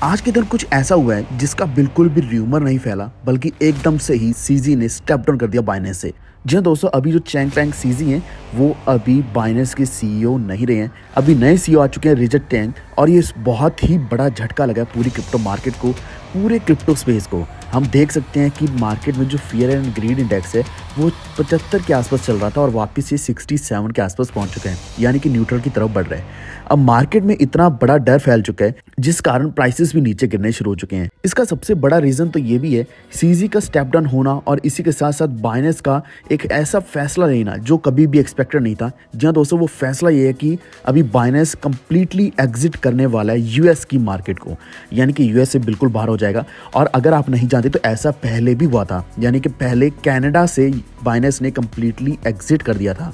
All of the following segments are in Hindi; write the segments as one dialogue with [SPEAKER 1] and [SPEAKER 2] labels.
[SPEAKER 1] आज के दिन कुछ ऐसा हुआ है जिसका बिल्कुल भी र्यूमर नहीं फैला, बल्कि एकदम से ही सीजी ने स्टेप डाउन कर दिया बाइनेंस से। जी हाँ दोस्तों, अभी जो चैंगफैंग सीजी हैं वो अभी बाइनेंस के सीईओ नहीं रहे हैं। अभी नए सीईओ आ चुके हैं, रिचर्ड टैंग, और ये बहुत ही बड़ा झटका लगा पूरी क्रिप्टो मार्केट को, पूरे क्रिप्टो स्पेस को। हम देख सकते हैं कि मार्केट में जो फियर एंड ग्रीड इंडेक्स है वो 75 के आसपास चल रहा था और वापस ये 67 के आसपास पहुंच चुका है, यानी कि न्यूट्रल की तरफ बढ़ रहा है। अब मार्केट में इतना बड़ा डर फैल चुका है जिस कारण प्राइसेस भी नीचे गिरने शुरू हो चुके हैं। इसका सबसे बड़ा रीजन तो ये भी है सीजी का स्टेप डाउन होना, और इसी के साथ साथ बाइनेंस का एक ऐसा फैसला लेना जो कभी भी एक्सपेक्टेड नहीं था। जी हाँ दोस्तों, वो फैसला ये है कि अभी बाइनेंस कंप्लीटली एग्जिट करने वाला है यूएस की मार्केट को, यानी कि यूएस से बिल्कुल बाहर हो जाएगा। और अगर आप नहीं जानते तो ऐसा पहले भी हुआ था, यानी कि पहले कनाडा से बाइनेंस ने कंप्लीटली एग्जिट कर दिया था।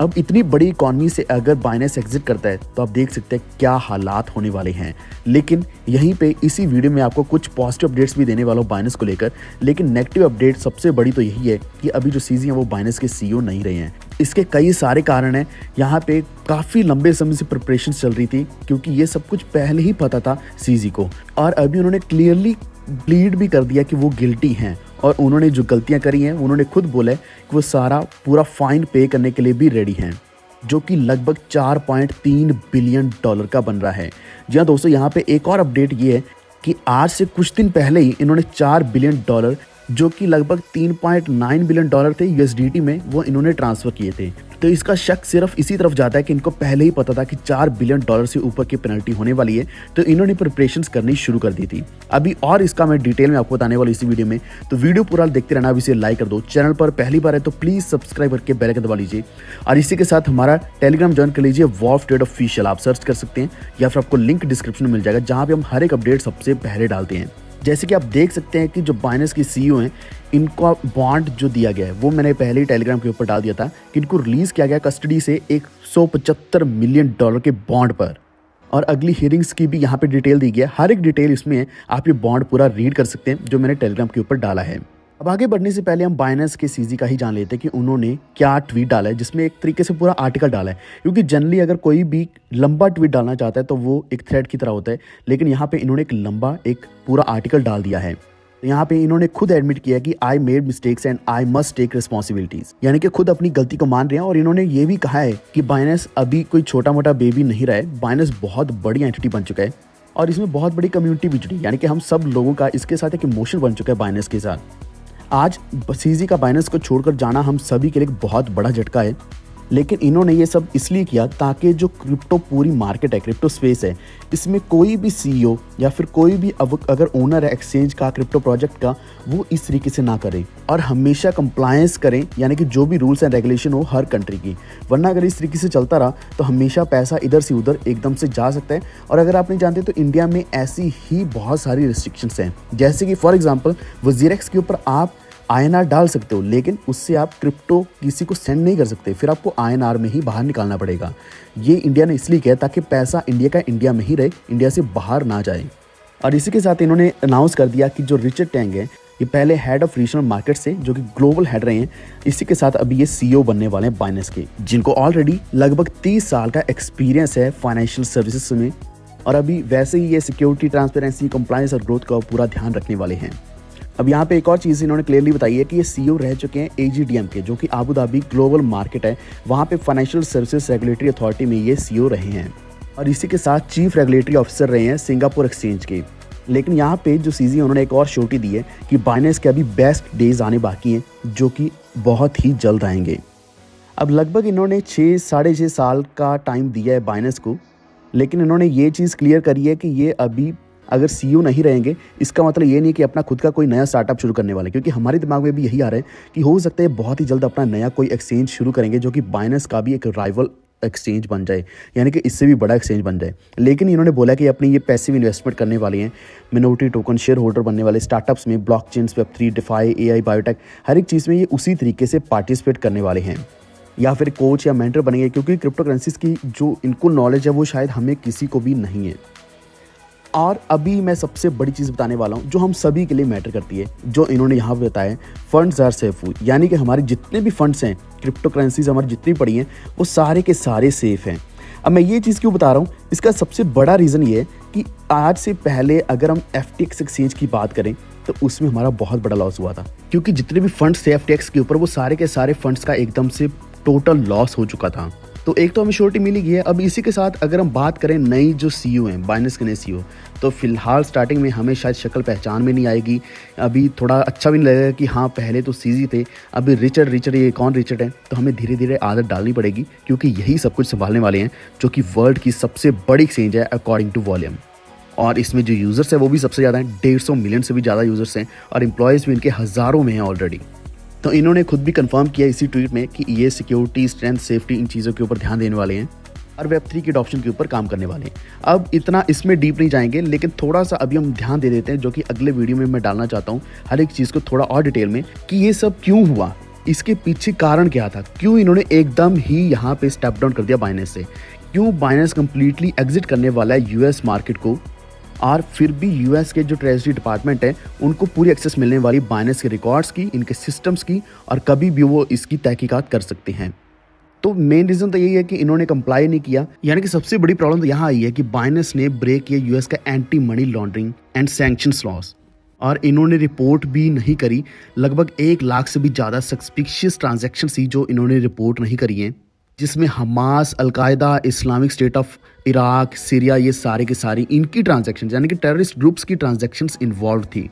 [SPEAKER 1] अब इतनी बड़ी इकॉनमी से अगर बाइनेंस एग्जिट करता है तो आप देख सकते हैं क्या हालात होने वाले हैं। लेकिन यहीं पे इसी वीडियो में आपको कुछ पॉजिटिव अपडेट्स भी देने वाला हूँ बाइनेंस को लेकर, लेकिन नेगेटिव अपडेट सबसे बड़ी तो यही है कि अभी जो सीजी हैं वो बाइनेंस के सीईओ नहीं रहे हैं। इसके कई सारे कारण हैं। यहाँ पे काफ़ी लंबे समय से प्रिपरेशन चल रही थी, क्योंकि ये सब कुछ पहले ही पता था सीजी को, और अभी उन्होंने क्लियरली प्लीड भी कर दिया कि वो गिल्टी हैं, और उन्होंने जो गलतियां करी हैं उन्होंने खुद बोला है कि वो सारा पूरा फाइन पे करने के लिए भी रेडी हैं, जो कि लगभग 4.3 बिलियन डॉलर का बन रहा है। जी हाँ दोस्तों, यहाँ पे एक और अपडेट ये है कि आज से कुछ दिन पहले ही इन्होंने 4 बिलियन डॉलर, जो कि लगभग 3.9 बिलियन डॉलर थे यूएसडीटी में, वो इन्होंने ट्रांसफर किए थे। तो इसका शक सिर्फ इसी तरफ जाता है कि इनको पहले ही पता था कि 4 बिलियन डॉलर से ऊपर की पेनल्टी होने वाली है, तो इन्होंने प्रिपरेशंस करनी शुरू कर दी थी अभी। और इसका मैं डिटेल में आपको बताने वाला इसी वीडियो में, तो वीडियो पूरा देखते रहना। अभी इसे लाइक कर दो, चैनल पर पहली बार है तो प्लीज सब्सक्राइब करके बेल आइकन दबा लीजिए, और इसी के साथ हमारा टेलीग्राम ज्वाइन कर लीजिए, वॉल्फ ट्रेड ऑफिशियल आप सर्च कर सकते हैं, या फिर आपको लिंक डिस्क्रिप्शन में मिल जाएगा, जहाँ पे हम हर एक अपडेट सबसे पहले डालते हैं। जैसे कि आप देख सकते हैं कि जो बाइनेंस के सीईओ हैं, इनको बॉन्ड जो दिया गया है वो मैंने पहले ही टेलीग्राम के ऊपर डाल दिया था कि इनको रिलीज किया गया कस्टडी से 175 मिलियन डॉलर के बॉन्ड पर, और अगली हियरिंग्स की भी यहाँ पे डिटेल दी गई है। हर एक डिटेल इसमें है, आप ये बॉन्ड पूरा रीड कर सकते हैं जो मैंने टेलीग्राम के ऊपर डाला है। अब आगे बढ़ने से पहले हम बाइनेंस के सीजी का ही जान लेते हैं कि उन्होंने क्या ट्वीट डाला है, जिसमें एक तरीके से पूरा आर्टिकल डाला है, क्योंकि जनरली अगर कोई भी लंबा ट्वीट डालना चाहता है तो वो एक थ्रेड की तरह होता है, लेकिन यहाँ पे इन्होंने एक लंबा एक पूरा आर्टिकल डाल दिया है। यहाँ पे इन्होंने खुद एडमिट किया कि I made mistakes and I must take responsibilities, यानी कि खुद अपनी गलती को मान रहे हैं। और इन्होंने ये भी कहा है कि बाइनेंस अभी कोई छोटा मोटा बेबी नहीं रहा है, बाइनेंस बहुत बड़ी एंटिटी बन चुका है, और इसमें बहुत बड़ी कम्युनिटी भी जुड़ी, यानी कि हम सब लोगों का इसके साथ एक इमोशन बन चुका है बाइनेंस के साथ। आज सीजी का बाइनेंस को छोड़कर जाना हम सभी के लिए एक बहुत बड़ा झटका है, लेकिन इन्होंने ये सब इसलिए किया ताकि जो क्रिप्टो पूरी मार्केट है, क्रिप्टो स्पेस है, इसमें कोई भी सीईओ या फिर कोई भी अगर ओनर है एक्सचेंज का, क्रिप्टो प्रोजेक्ट का, वो इस तरीके से ना करें और हमेशा कंप्लायंस करें, यानी कि जो भी रूल्स एंड रेगुलेशन हो हर कंट्री की। वरना अगर इस तरीके से चलता रहा तो हमेशा पैसा इधर से उधर एकदम से जा सकता है। और अगर आप नहीं जानते तो इंडिया में ऐसी ही बहुत सारी रिस्ट्रिक्शंस हैं, जैसे कि फॉर एग्जांपल वजीरेक्स के ऊपर आप INR डाल सकते हो, लेकिन उससे आप क्रिप्टो किसी को सेंड नहीं कर सकते, फिर आपको INR में ही बाहर निकालना पड़ेगा। ये इंडिया ने इसलिए किया ताकि पैसा इंडिया का इंडिया में ही रहे, इंडिया से बाहर ना जाए। और इसी के साथ इन्होंने अनाउंस कर दिया कि जो रिचर्ड टैंग है, ये पहले हेड ऑफ रीजनल मार्केट से, जो कि ग्लोबल हेड रहे हैं, इसी के साथ अभी ये सीईओ बनने वाले हैं बाइनेंस के, जिनको ऑलरेडी लगभग 30 साल का एक्सपीरियंस है फाइनेंशियल सर्विसेज में, और अभी वैसे ही ये सिक्योरिटी, ट्रांसपेरेंसी, कंप्लायंस और ग्रोथ का पूरा ध्यान रखने वाले हैं। अब यहाँ पे एक और चीज़ इन्होंने क्लियरली बताई है कि ये सीईओ रह चुके हैं AGDM के, जो कि आबू धाबी ग्लोबल मार्केट है, वहाँ पे फाइनेंशियल सर्विसेज रेगुलेटरी अथॉरिटी में ये सीईओ रहे हैं, और इसी के साथ चीफ रेगुलेटरी ऑफिसर रहे हैं सिंगापुर एक्सचेंज के। लेकिन यहाँ पे जो सीजी उन्होंने एक और श्योरिटी दी है कि बाइनेंस के अभी बेस्ट डेज आने बाकी हैं, जो कि बहुत ही जल्द आएंगे। अब लगभग इन्होंने 6-6.5 साल का टाइम दिया है बाइनेंस को, लेकिन इन्होंने ये चीज़ क्लियर करी है कि ये अभी अगर सीईओ नहीं रहेंगे, इसका मतलब ये नहीं कि अपना खुद का कोई नया स्टार्टअप शुरू करने वाले, क्योंकि हमारे दिमाग में भी यही आ रहा है कि हो सकता है बहुत ही जल्द अपना नया कोई एक्सचेंज शुरू करेंगे, जो कि बाइनेंस का भी एक राइवल एक्सचेंज बन जाए, यानी कि इससे भी बड़ा एक्सचेंज बन जाए। लेकिन इन्होंने बोला कि अपनी ये पैसिव इन्वेस्टमेंट करने वाले हैं, मिनोरिटी टोकन शेयर होल्डर बनने वाले स्टार्टअप्स में, ब्लॉकचेन, वेब3, डिफाई, AI, बायोटेक, हर एक चीज़ में ये उसी तरीके से पार्टिसिपेट करने वाले हैं, या फिर कोच या मेंटर बनेंगे, क्योंकि क्रिप्टो करेंसीज की जो इनको नॉलेज है वो शायद हमें किसी को भी नहीं है। और अभी मैं सबसे बड़ी चीज़ बताने वाला हूँ जो हम सभी के लिए मैटर करती है, जो इन्होंने यहाँ पे बताया, फंड्स आर सेफ, यानी कि हमारे जितने भी फंड्स हैं, क्रिप्टो करेंसीज हमारी जितनी पड़ी हैं, वो सारे के सारे सेफ हैं। अब मैं ये चीज़ क्यों बता रहा हूँ, इसका सबसे बड़ा रीज़न ये है कि आज से पहले अगर हम FTX एक्सचेंज की बात करें तो उसमें हमारा बहुत बड़ा लॉस हुआ था, क्योंकि जितने भी फंड्स थे FTX के ऊपर वो सारे के सारे फंड्स का एकदम से टोटल लॉस हो चुका था। तो एक तो हमें श्योरिटी मिली गई है। अब इसी के साथ अगर हम बात करें नई जो CEO हैं, बाइनेंस के नए CEO, तो फिलहाल स्टार्टिंग में हमें शायद शक्ल पहचान में नहीं आएगी, अभी थोड़ा अच्छा भी नहीं लगेगा कि हाँ पहले तो CZ थे, अभी रिचर्ड ये कौन रिचर्ड है। तो हमें धीरे धीरे आदत डालनी पड़ेगी, क्योंकि यही सब कुछ संभालने वाले हैं, जो कि वर्ल्ड की सबसे बड़ी एक्सचेंज है अकॉर्डिंग टू वॉल्यूम। और इसमें जो यूज़र्स है वो भी सबसे ज़्यादा हैं, 150 मिलियन से भी ज़्यादा यूज़र्स हैं, और एम्प्लॉयज़ भी इनके हज़ारों में हैं ऑलरेडी। तो इन्होंने खुद भी कंफर्म किया इसी ट्वीट में कि ये सिक्योरिटी, स्ट्रेंथ, सेफ्टी, इन चीज़ों के ऊपर ध्यान देने वाले हैं और Web3 के अडॉप्शन के ऊपर काम करने वाले हैं। अब इतना इसमें डीप नहीं जाएंगे, लेकिन थोड़ा सा अभी हम ध्यान दे देते हैं, जो कि अगले वीडियो में मैं डालना चाहता हूँ हर एक चीज़ को थोड़ा और डिटेल में, कि ये सब क्यों हुआ, इसके पीछे कारण क्या था, क्यों इन्होंने एकदम ही यहाँ पे स्टेप डाउन कर दिया बाइनेंस से, क्यों बाइनेंस कंप्लीटली एग्जिट करने वाला है US मार्केट को, और फिर भी US के जो ट्रेजरी डिपार्टमेंट है उनको पूरी एक्सेस मिलने वाली बाइनेंस के रिकॉर्ड्स की, इनके सिस्टम्स की, और कभी भी वो इसकी तहकीकात कर सकते हैं। तो मेन रीज़न तो यही है कि इन्होंने कंप्लाई नहीं किया, यानी कि सबसे बड़ी प्रॉब्लम तो यहाँ आई है कि बाइनेंस ने ब्रेक किया US का anti money laundering and sanctions loss, और इन्होंने रिपोर्ट भी नहीं करी। लगभग 1 लाख से भी ज़्यादा सस्पिशियस ट्रांजैक्शन थी जो इन्होंने रिपोर्ट नहीं करी हैं, जिसमें Hamas, al Qaeda, Islamic state of Iraq, Syria, ये सारे के सारी इनकी ट्रांजैक्शन, यानी कि टेररिस्ट ग्रुप्स की ट्रांजैक्शंस इन्वॉल्व थी।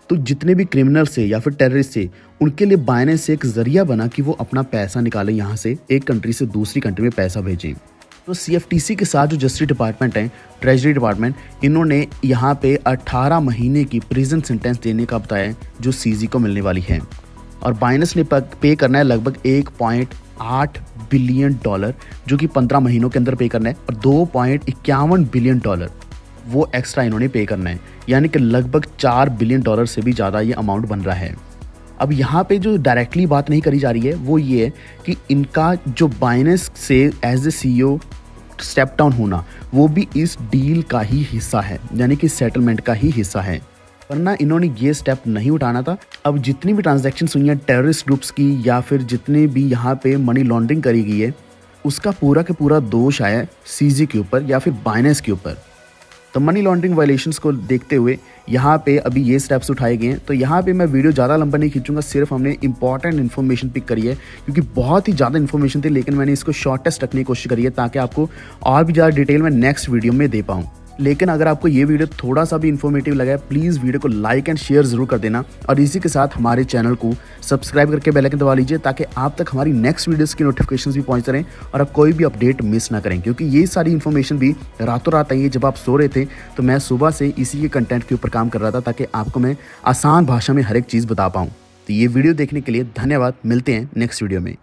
[SPEAKER 1] तो जितने भी क्रिमिनल्स थे या फिर टेररिस्ट थे, उनके लिए बाइनेंस से एक जरिया बना कि वो अपना पैसा निकालें, यहाँ से एक कंट्री से दूसरी कंट्री में पैसा भेजें। तो CFTC के साथ जो जस्टिस डिपार्टमेंट है, ट्रेजरी डिपार्टमेंट, इन्होंने यहाँ पे 18 महीने की प्रिजन सेंटेंस देने का बताया, जो CZ को मिलने वाली है। और बाइनेंस ने पे करना है लगभग $1.8 बिलियन, जो कि 15 महीनों के अंदर पे करना है, और $2.51 बिलियन वो एक्स्ट्रा इन्होंने पे करना है, यानी कि लगभग $4 बिलियन से भी ज़्यादा ये अमाउंट बन रहा है। अब यहाँ पे जो डायरेक्टली बात नहीं करी जा रही है वो ये है कि इनका जो बाइनेंस से as a CEO step down होना, वो भी इस डील का ही हिस्सा है, यानी कि सेटलमेंट का ही हिस्सा है, वरना इन्होंने ये स्टेप नहीं उठाना था। अब जितनी भी ट्रांजैक्शन हुई हैं टेररिस्ट ग्रुप्स की, या फिर जितने भी यहाँ पे मनी लॉन्ड्रिंग करी गई है, उसका पूरा के पूरा दोष आया CZ के ऊपर या फिर बाइनेंस के ऊपर। तो मनी लॉन्ड्रिंग वायलेशंस को देखते हुए यहाँ पे अभी ये स्टेप्स उठाए गए हैं। तो यहाँ पे मैं वीडियो ज़्यादा लंबा नहीं खींचूंगा, सिर्फ हमने इंपॉर्टेंट इन्फॉर्मेशन पिक करी है, क्योंकि बहुत ही ज़्यादा इन्फॉर्मेशन थी, लेकिन मैंने इसको शॉर्टेस्ट रखने की कोशिश करी है ताकि आपको और भी ज़्यादा डिटेल में नेक्स्ट वीडियो में दे पाऊँ। लेकिन अगर आपको ये वीडियो थोड़ा सा भी इन्फॉर्मेटिव लगा है, प्लीज़ वीडियो को लाइक एंड शेयर ज़रूर कर देना, और इसी के साथ हमारे चैनल को सब्सक्राइब करके बेल आइकन दबा लीजिए, ताकि आप तक हमारी नेक्स्ट वीडियोस की नोटिफिकेशंस भी पहुंचते रहें और आप कोई भी अपडेट मिस ना करें, क्योंकि ये सारी इन्फॉर्मेशन भी रातों रात आई है। जब आप सो रहे थे तो मैं सुबह से इसी के कंटेंट के ऊपर काम कर रहा था, ताकि आपको मैं आसान भाषा में हर एक चीज़ बता पाऊँ। तो ये वीडियो देखने के लिए धन्यवाद, मिलते हैं नेक्स्ट वीडियो में।